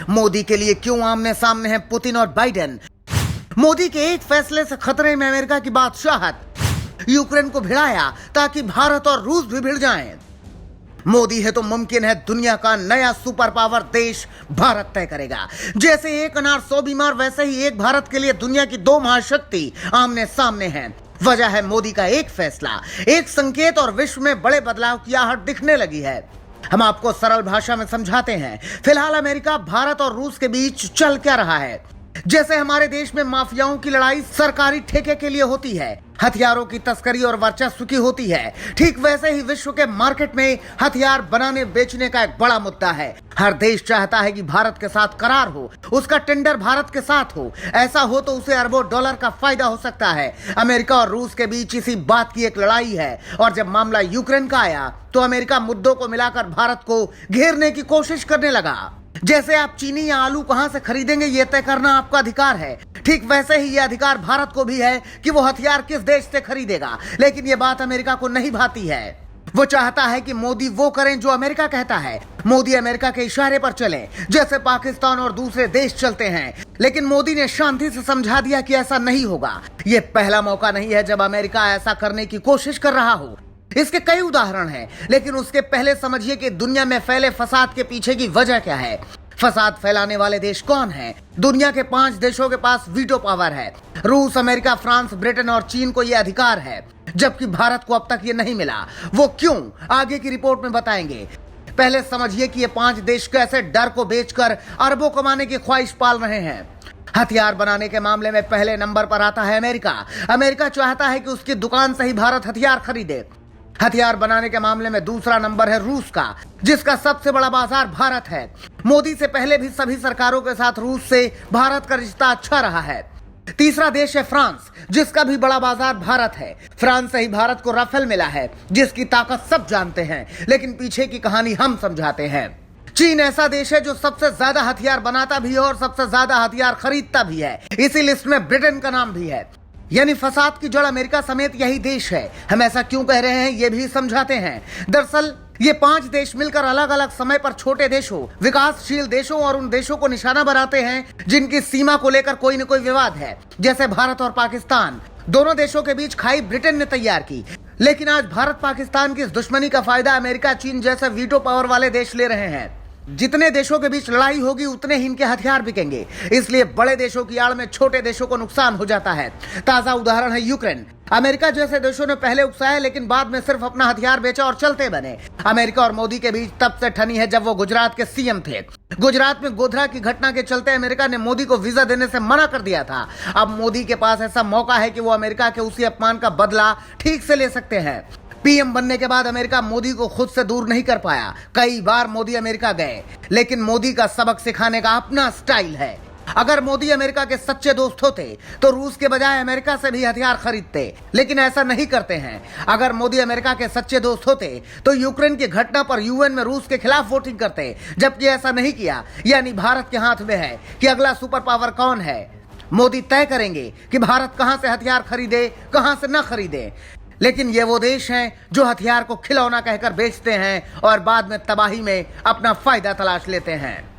मोदी के लिए क्यों आमने सामने हैं पुतिन और बाइडेन? मोदी के एक फैसले से खतरे में अमेरिका की बादशाहत। यूक्रेन को भिड़ाया ताकि भारत और रूस भी भिड़ जाएं। मोदी है तो मुमकिन है दुनिया का नया सुपर पावर देश भारत तय करेगा। जैसे एक अनार 100 बीमार, वैसे ही एक भारत के लिए दुनिया की दो महाशक्ति आमने सामने हैं। वजह है मोदी का एक फैसला, एक संकेत, और विश्व में बड़े बदलाव की आहट दिखने लगी है। हम आपको सरल भाषा में समझाते हैं। फिलहाल अमेरिका, भारत और रूस के बीच चल क्या रहा है। जैसे हमारे देश में माफियाओं की लड़ाई सरकारी ठेके के लिए होती है, हथियारों की तस्करी और वर्चस्व की होती है, ठीक वैसे ही विश्व के मार्केट में हथियार बनाने बेचने का एक बड़ा मुद्दा है। हर देश चाहता है कि भारत के साथ करार हो, उसका टेंडर भारत के साथ हो। ऐसा हो तो उसे अरबों डॉलर का फायदा हो सकता है। अमेरिका और रूस के बीच इसी बात की एक लड़ाई है, और जब मामला यूक्रेन का आया तो अमेरिका मुद्दों को मिलाकर भारत को घेरने की कोशिश करने लगा। जैसे आप चीनी या आलू कहां से खरीदेंगे ये तय करना आपका अधिकार है, ठीक वैसे ही यह अधिकार भारत को भी है कि वो हथियार किस देश से खरीदेगा। लेकिन ये बात अमेरिका को नहीं भाती है। वो चाहता है कि मोदी वो करें जो अमेरिका कहता है। मोदी अमेरिका के इशारे पर चले, जैसे पाकिस्तान और दूसरे देश चलते हैं। लेकिन मोदी ने शांति से समझा दिया कि ऐसा नहीं होगा। ये पहला मौका नहीं है जब अमेरिका ऐसा करने की कोशिश कर रहा हो। इसके कई उदाहरण हैं, लेकिन उसके पहले समझिए कि दुनिया में फैले फसाद के पीछे की वजह क्या है। फसाद फैलाने वाले देश कौन हैं? दुनिया के 5 देशों के पास वीटो पावर है। रूस, अमेरिका, फ्रांस, ब्रिटेन और चीन को यह अधिकार है, जबकि भारत को अब तक ये नहीं मिला। वो क्यों, आगे की रिपोर्ट में बताएंगे। पहले समझिए कि ये 5 देश कैसे डर को बेचकर अरबों कमाने की ख्वाहिश पाल रहे हैं। हथियार बनाने के मामले में पहले नंबर पर आता है अमेरिका। अमेरिका चाहता है कि उसकी दुकान से ही भारत हथियार खरीदे। हथियार बनाने के मामले में दूसरा नंबर है रूस का, जिसका सबसे बड़ा बाजार भारत है। मोदी से पहले भी सभी सरकारों के साथ रूस से भारत का रिश्ता अच्छा रहा है। तीसरा देश है फ्रांस, जिसका भी बड़ा बाजार भारत है। फ्रांस से ही भारत को राफेल मिला है, जिसकी ताकत सब जानते हैं, लेकिन पीछे की कहानी हम समझाते हैं। चीन ऐसा देश है जो सबसे ज्यादा हथियार बनाता भी है और सबसे ज्यादा हथियार खरीदता भी है। इसी लिस्ट में ब्रिटेन का नाम भी है। यानी फसाद की जड़ अमेरिका समेत यही देश है। हम ऐसा क्यों कह रहे हैं ये भी समझाते हैं। दरअसल ये 5 देश मिलकर अलग अलग समय पर छोटे देशों, विकासशील देशों और उन देशों को निशाना बनाते हैं जिनकी सीमा को लेकर कोई न कोई विवाद है, जैसे भारत और पाकिस्तान। दोनों देशों के बीच खाई ब्रिटेन ने तैयार की, लेकिन आज भारत पाकिस्तान की इस दुश्मनी का फायदा अमेरिका, चीन जैसे वीटो पावर वाले देश ले रहे हैं। जितने देशों के बीच लड़ाई होगी उतने ही इनके हथियार बिकेंगे, इसलिए बड़े देशों की आड़ में छोटे देशों को नुकसान हो जाता है। ताजा उदाहरण है यूक्रेन। अमेरिका जैसे देशों ने पहले उकसाया, लेकिन बाद में सिर्फ अपना हथियार बेचा और चलते बने। अमेरिका और मोदी के बीच तब से ठनी है जब वो गुजरात के सीएम थे। गुजरात में गोधरा की घटना के चलते अमेरिका ने मोदी को वीजा देने से मना कर दिया था। अब मोदी के पास ऐसा मौका है कि वो अमेरिका के उसी अपमान का बदला ठीक से ले सकते हैं। पीएम बनने के बाद अमेरिका मोदी को खुद से दूर नहीं कर पाया। कई बार मोदी अमेरिका गए, लेकिन मोदी का सबक सिखाने का अपना स्टाइल है। अगर मोदी अमेरिका के सच्चे दोस्त होते तो रूस के बजाय अमेरिका से भी हथियार खरीदते, लेकिन ऐसा नहीं करते हैं। अगर मोदी अमेरिका के सच्चे दोस्त होते तो यूक्रेन की घटना पर यूएन में रूस के खिलाफ वोटिंग करते, जबकि ऐसा नहीं किया। यानी भारत के हाथ में है कि अगला सुपर पावर कौन है। मोदी तय करेंगे कि भारत कहां से हथियार खरीदे, कहां से न खरीदे। लेकिन ये वो देश हैं जो हथियार को खिलौना कहकर बेचते हैं और बाद में तबाही में अपना फायदा तलाश लेते हैं।